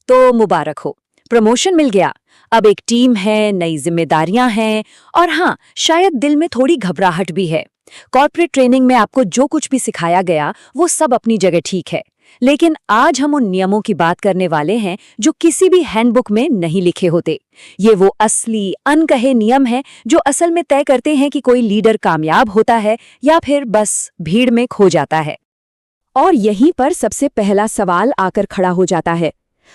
तो मुबारक हो, प्रमोशन मिल गया। अब एक टीम है, नई जिम्मेदारियां हैं और हाँ, शायद दिल में थोड़ी घबराहट भी है। कॉर्पोरेट ट्रेनिंग में आपको जो कुछ भी सिखाया गया वो सब अपनी जगह ठीक है, लेकिन आज हम उन नियमों की बात करने वाले हैं जो किसी भी हैंडबुक में नहीं लिखे होते। ये वो असली अनकहे नियम हैं जो असल में तय करते हैं कि कोई लीडर कामयाब होता है या फिर बस भीड़ में खो जाता है। और यहीं पर सबसे पहला सवाल आकर खड़ा हो जाता है,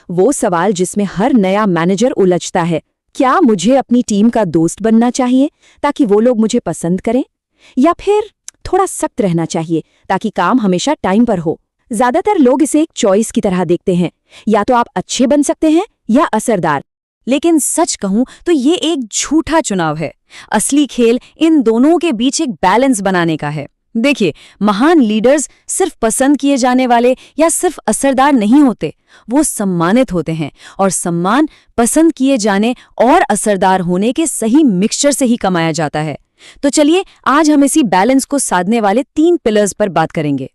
वो सवाल जिसमें हर नया मैनेजर उलझता है। क्या मुझे अपनी टीम का दोस्त बनना चाहिए ताकि वो लोग मुझे पसंद करें, या फिर थोड़ा सख्त रहना चाहिए ताकि काम हमेशा टाइम पर हो? ज्यादातर लोग इसे एक चॉइस की तरह देखते हैं, या तो आप अच्छे बन सकते हैं या असरदार। लेकिन सच कहूं तो ये एक झूठा चुनाव है। असली खेल इन दोनों के बीच एक बैलेंस बनाने का है। देखिए, महान लीडर्स सिर्फ पसंद किए जाने वाले या सिर्फ असरदार नहीं होते, वो सम्मानित होते हैं, और सम्मान पसंद किए जाने और असरदार होने के सही मिक्सचर से ही कमाया जाता है। तो चलिए आज हम इसी बैलेंस को साधने वाले 3 पिलर्स पर बात करेंगे।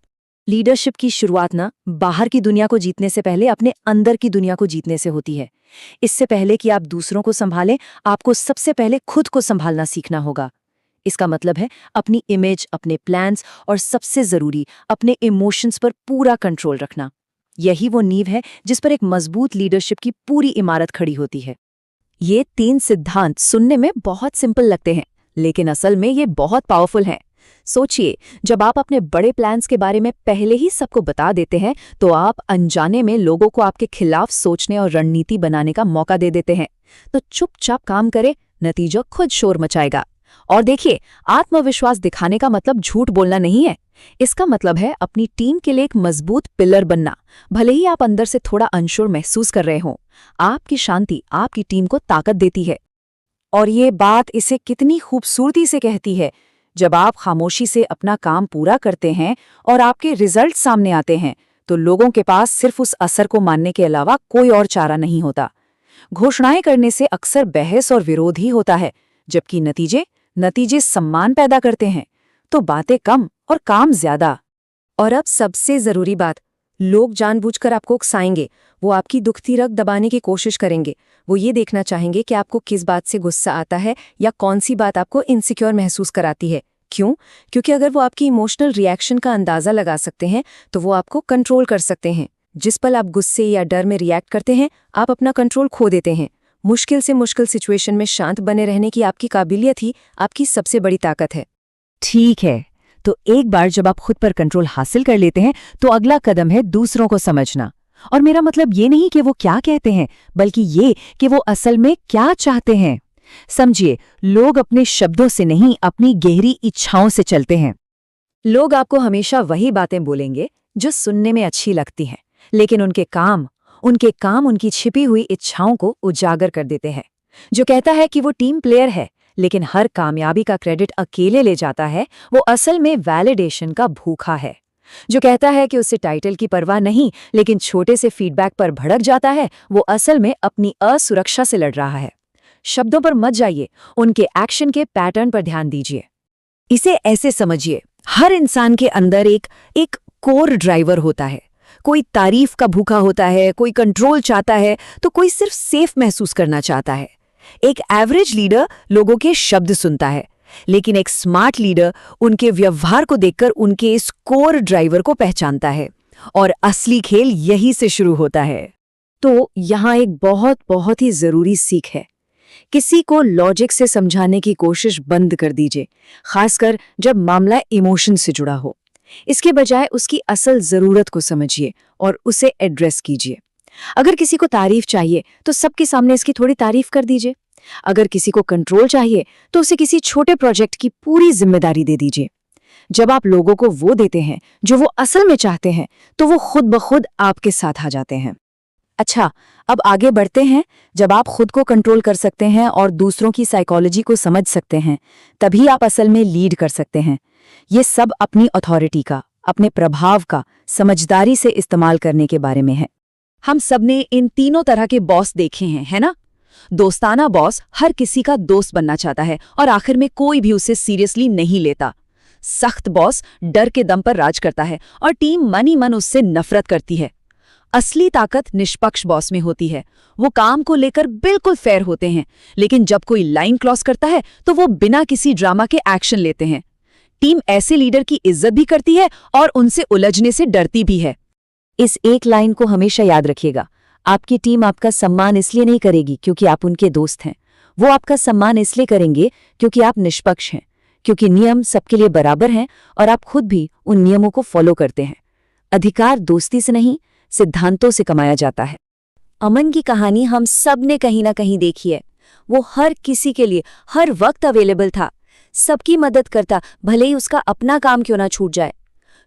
लीडरशिप की शुरुआत ना बाहर की दुनिया को जीतने से पहले अपने अंदर की दुनिया को जीतने से होती है। इससे पहले कि आप दूसरों को संभालें, आपको सबसे पहले खुद को संभालना सीखना होगा। इसका मतलब है अपनी इमेज, अपने प्लान्स और सबसे जरूरी अपने इमोशंस पर पूरा कंट्रोल रखना। यही वो नींव है जिस पर एक मजबूत लीडरशिप की पूरी इमारत खड़ी होती है। ये 3 सिद्धांत सुनने में बहुत सिंपल लगते हैं, लेकिन असल में ये बहुत पावरफुल हैं। सोचिए, जब आप अपने बड़े प्लान्स के बारे में पहले ही सबको बता देते हैं, तो आप अनजाने में लोगों को आपके खिलाफ सोचने और रणनीति बनाने का मौका दे देते हैं। तो चुपचाप काम करें, नतीजा खुद शोर मचाएगा। और देखिए, आत्मविश्वास दिखाने का मतलब झूठ बोलना नहीं है। इसका मतलब है अपनी टीम के लिए एक मजबूत पिलर बनना। भले ही आप अंदर से थोड़ा अनश्योर महसूस कर रहे हों, आपकी शांति आपकी टीम को ताकत देती है। और ये बात इसे कितनी खूबसूरती से कहती है, जब आप खामोशी से अपना काम पूरा करते हैं और आपके रिजल्ट सामने आते हैं, तो लोगों के पास सिर्फ उस असर को मानने के अलावा कोई और चारा नहीं होता। घोषणाएं करने से अक्सर बहस और विरोध ही होता है, जबकि नतीजे सम्मान पैदा करते हैं। तो बातें कम और काम ज्यादा। और अब सबसे जरूरी बात, लोग जानबूझकर आपको उकसाएंगे, वो आपकी दुखती रग दबाने की कोशिश करेंगे। वो ये देखना चाहेंगे कि आपको किस बात से गुस्सा आता है या कौन सी बात आपको इनसिक्योर महसूस कराती है। क्यों? क्योंकि अगर वो आपकी इमोशनल रिएक्शन का अंदाजा लगा सकते हैं, तो वो आपको कंट्रोल कर सकते हैं। जिस पल आप गुस्से या डर में रिएक्ट करते हैं, आप अपना कंट्रोल खो देते हैं। मुश्किल से मुश्किल सिचुएशन में शांत बने रहने की आपकी काबिलियत ही आपकी सबसे बड़ी ताकत है। ठीक है, तो एक बार जब आप खुद पर कंट्रोल हासिल कर लेते हैं, तो अगला कदम है दूसरों को समझना। और मेरा मतलब ये नहीं कि वो क्या कहते हैं, बल्कि ये कि वो असल में क्या चाहते हैं। समझिए, लोग अपने शब्दों से नहीं, अपनी गहरी इच्छाओं से चलते हैं। लोग आपको हमेशा वही बातें बोलेंगे जो सुनने में अच्छी लगती हैं, लेकिन उनके काम उनकी छिपी हुई इच्छाओं को उजागर कर देते हैं। जो कहता है कि वो टीम प्लेयर है, लेकिन हर कामयाबी का क्रेडिट अकेले ले जाता है, वो असल में वैलिडेशन का भूखा है। जो कहता है कि उससे टाइटल की परवाह नहीं, लेकिन छोटे से फीडबैक पर भड़क जाता है, वो असल में अपनी असुरक्षा से लड़ रहा है। शब्दों पर मत जाइए, उनके एक्शन के पैटर्न पर ध्यान दीजिए। इसे ऐसे समझिए, हर इंसान के अंदर एक कोर ड्राइवर होता है। कोई तारीफ का भूखा होता है, कोई कंट्रोल चाहता है, तो कोई सिर्फ सेफ महसूस करना चाहता है। एक एवरेज लीडर लोगों के शब्द सुनता है, लेकिन एक स्मार्ट लीडर उनके व्यवहार को देखकर उनके इस कोर ड्राइवर को पहचानता है। और असली खेल यही से शुरू होता है। तो यहाँ एक बहुत ही जरूरी सीख है। किसी को लॉजिक से समझाने की कोशिश बंद कर दीजिए, खासकर जब मामला इमोशन से जुड़ा हो। इसके बजाय उसकी असल जरूरत को समझिए और उसे एड्रेस कीजिए। अगर किसी को तारीफ चाहिए तो सबके सामने इसकी थोड़ी तारीफ कर दीजिए। अगर किसी को कंट्रोल चाहिए तो उसे किसी छोटे प्रोजेक्ट की पूरी जिम्मेदारी दे दीजिए। जब आप लोगों को वो देते हैं जो वो असल में चाहते हैं, तो वो खुद ब खुद आपके साथ आ जाते हैं। अच्छा, अब आगे बढ़ते हैं। जब आप खुद को कंट्रोल कर सकते हैं और दूसरों की साइकोलॉजी को समझ सकते हैं, तभी आप असल में लीड कर सकते हैं। ये सब अपनी अथॉरिटी का, अपने प्रभाव का समझदारी से इस्तेमाल करने के बारे में है। हम सबने इन तीनों तरह के बॉस देखे हैं, है ना? दोस्ताना बॉस हर किसी का दोस्त बनना चाहता है और आखिर में कोई भी उसे सीरियसली नहीं लेता। सख्त बॉस डर के दम पर राज करता है और टीम मन ही मन उससे नफरत करती है। असली ताकत निष्पक्ष बॉस में होती है। वो काम को लेकर बिल्कुल फेयर होते हैं, लेकिन जब कोई लाइन क्रॉस करता है तो वो बिना किसी ड्रामा के एक्शन लेते हैं। टीम ऐसे लीडर की इज्जत भी करती है और उनसे उलझने से डरती भी है। इस एक लाइन को हमेशा याद रखिएगा। आपकी टीम आपका सम्मान इसलिए नहीं करेगी क्योंकि आप उनके दोस्त हैं। वो आपका सम्मान इसलिए करेंगे क्योंकि आप निष्पक्ष हैं, क्योंकि नियम सबके लिए बराबर हैं और आप खुद भी उन नियमों को फॉलो करते हैं। अधिकार दोस्ती से नहीं, सिद्धांतों से कमाया जाता है। अमन की कहानी हम सब ने कहीं ना कहीं देखी है। वो हर किसी के लिए हर वक्त अवेलेबल था, सबकी मदद करता, भले ही उसका अपना काम क्यों ना छूट जाए।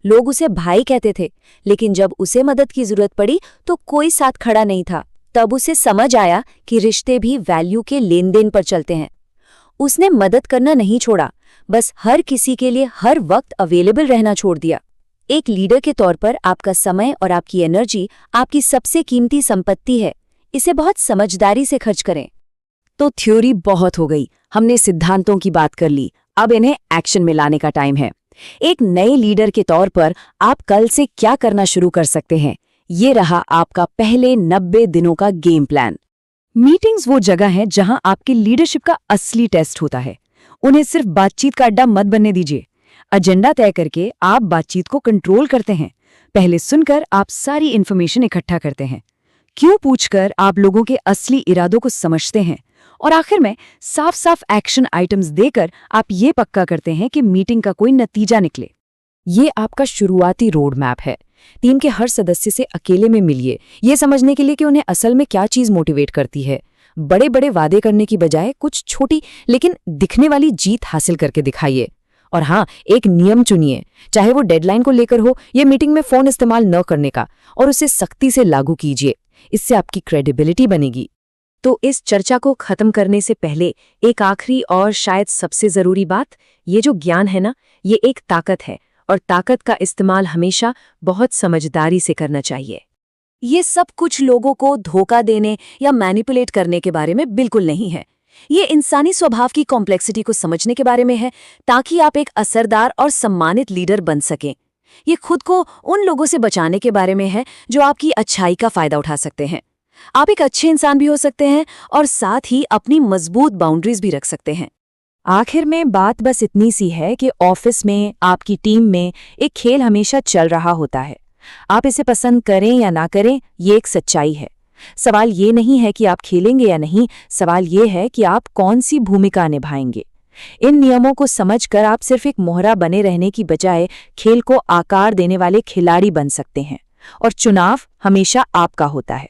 लोग उसे भाई कहते थे, लेकिन जब उसे मदद की जरूरत पड़ी तो कोई साथ खड़ा नहीं था। तब उसे समझ आया कि रिश्ते भी वैल्यू के लेन देन पर चलते हैं। उसने मदद करना नहीं छोड़ा, बस हर किसी के लिए हर वक्त अवेलेबल रहना छोड़ दिया। एक लीडर के तौर पर आपका समय और आपकी एनर्जी आपकी सबसे कीमती संपत्ति है। इसे बहुत समझदारी से खर्च करें। तो थ्योरी बहुत हो गई, हमने सिद्धांतों की बात कर ली, अब इन्हें एक्शन में लाने का टाइम है। एक नए लीडर के तौर पर आप कल से क्या करना शुरू कर सकते हैं? ये रहा आपका पहले 90 दिनों का गेम प्लान। मीटिंग्स वो जगह है जहां आपकी लीडरशिप का असली टेस्ट होता है। उन्हें सिर्फ बातचीत का अड्डा मत बनने दीजिए। एजेंडा तय करके आप बातचीत को कंट्रोल करते हैं। पहले सुनकर आप सारी इन्फॉर्मेशन इकट्ठा करते हैं, क्यों पूछकर आप लोगों के असली इरादों को समझते हैं, और आखिर में साफ साफ एक्शन आइटम्स देकर आप ये पक्का करते हैं कि मीटिंग का कोई नतीजा निकले। ये आपका शुरुआती रोड मैप है। टीम के हर सदस्य से अकेले में मिलिए, ये समझने के लिए कि उन्हें असल में क्या चीज मोटिवेट करती है। बड़े बड़े वादे करने की बजाय कुछ छोटी लेकिन दिखने वाली जीत हासिल करके दिखाइए। और हाँ, एक नियम चुनिए, चाहे वो डेडलाइन को लेकर हो या मीटिंग में फोन इस्तेमाल न करने का, और उसे सख्ती से लागू कीजिए। इससे आपकी क्रेडिबिलिटी बनेगी। तो इस चर्चा को खत्म करने से पहले एक आखिरी और शायद सबसे जरूरी बात, ये जो ज्ञान है ना, ये एक ताकत है, और ताकत का इस्तेमाल हमेशा बहुत समझदारी से करना चाहिए। ये सब कुछ लोगों को धोखा देने या मैनिपुलेट करने के बारे में बिल्कुल नहीं है। ये इंसानी स्वभाव की कॉम्प्लेक्सिटी को समझने के बारे में है, ताकि आप एक असरदार और सम्मानित लीडर बन सकें। ये खुद को उन लोगों से बचाने के बारे में है जो आपकी अच्छाई का फायदा उठा सकते हैं। आप एक अच्छे इंसान भी हो सकते हैं और साथ ही अपनी मजबूत बाउंड्रीज भी रख सकते हैं। आखिर में बात बस इतनी सी है कि ऑफिस में, आपकी टीम में एक खेल हमेशा चल रहा होता है। आप इसे पसंद करें या ना करें, ये एक सच्चाई है। सवाल ये नहीं है कि आप खेलेंगे या नहीं, सवाल ये है कि आप कौन सी भूमिका निभाएंगे। इन नियमों को समझकर आप सिर्फ एक मोहरा बने रहने की बजाय खेल को आकार देने वाले खिलाड़ी बन सकते हैं, और चुनाव हमेशा आपका होता है।